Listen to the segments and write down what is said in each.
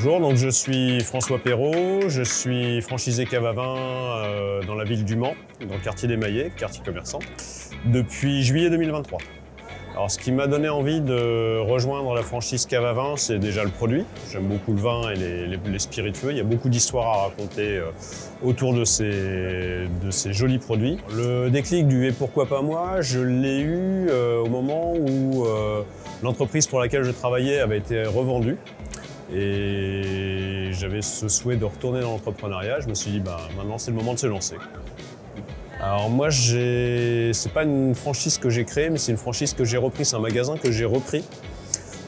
Bonjour, donc je suis François Perrault, je suis franchisé cave à vin dans la ville du Mans, dans le quartier des Maillets, quartier commerçant, depuis juillet 2023. Alors ce qui m'a donné envie de rejoindre la franchise cave à vin, c'est déjà le produit. J'aime beaucoup le vin et les spiritueux. Il y a beaucoup d'histoires à raconter autour de ces jolis produits. Le déclic du « et pourquoi pas moi », je l'ai eu au moment où l'entreprise pour laquelle je travaillais avait été revendue. Et j'avais ce souhait de retourner dans l'entrepreneuriat. Je me suis dit, maintenant c'est le moment de se lancer. Alors moi, c'est pas une franchise que j'ai créée, mais c'est une franchise que j'ai reprise, c'est un magasin que j'ai repris.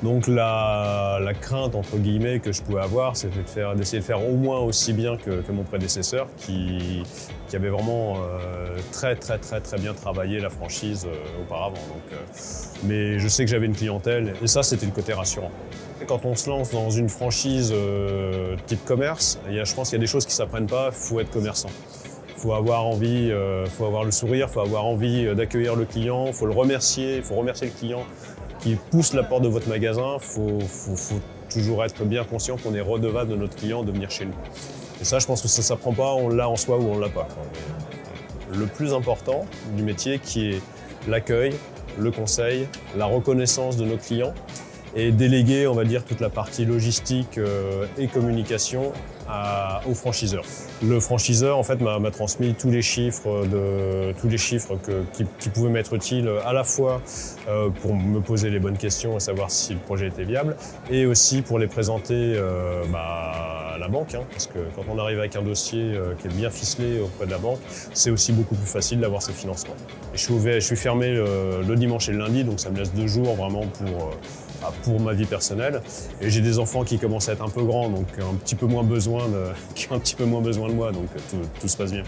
Donc la crainte, entre guillemets, que je pouvais avoir, c'était d'essayer de faire au moins aussi bien que mon prédécesseur, qui avait vraiment très bien travaillé la franchise auparavant. Mais je sais que j'avais une clientèle, et ça, c'était le côté rassurant. Quand on se lance dans une franchise type commerce, je pense qu'il y a des choses qui ne s'apprennent pas, il faut être commerçant. Il faut avoir envie, faut avoir le sourire, il faut avoir envie d'accueillir le client, il faut le remercier, il faut remercier le client qui pousse la porte de votre magasin. Il faut toujours être bien conscient qu'on est redevable de notre client de venir chez nous. Et ça, je pense que ça ne s'apprend pas, on l'a en soi ou on ne l'a pas. Le plus important du métier qui est l'accueil, le conseil, la reconnaissance de nos clients et déléguer, on va dire, toute la partie logistique et communication aux franchiseurs. Le franchiseur, en fait, m'a transmis tous les chiffres qui pouvaient m'être utiles, à la fois pour me poser les bonnes questions et savoir si le projet était viable, et aussi pour les présenter à la banque, parce que quand on arrive avec un dossier qui est bien ficelé auprès de la banque, c'est aussi beaucoup plus facile d'avoir ses financements. Et je suis fermé le dimanche et le lundi, donc ça me laisse 2 jours vraiment pour ma vie personnelle. Et j'ai des enfants qui commencent à être un peu grands, donc qui ont un petit peu moins besoin de moi, donc tout se passe bien.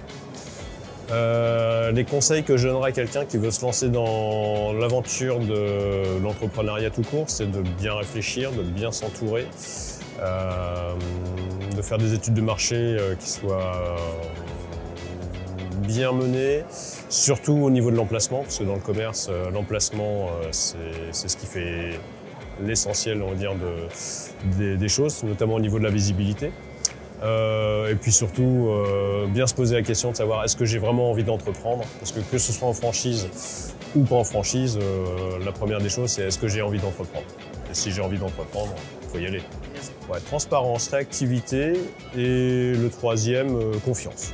Les conseils que je donnerais à quelqu'un qui veut se lancer dans l'aventure de l'entrepreneuriat tout court, c'est de bien réfléchir, de bien s'entourer, de faire des études de marché qui soient bien menées, surtout au niveau de l'emplacement, parce que dans le commerce, l'emplacement, c'est ce qui fait l'essentiel, on va dire, des choses, notamment au niveau de la visibilité. Et puis surtout, bien se poser la question de savoir est-ce que j'ai vraiment envie d'entreprendre, parce que ce soit en franchise ou pas en franchise, la première des choses, c'est est-ce que j'ai envie d'entreprendre. Et si j'ai envie d'entreprendre, il faut y aller. Ouais, transparence, réactivité et le troisième, confiance.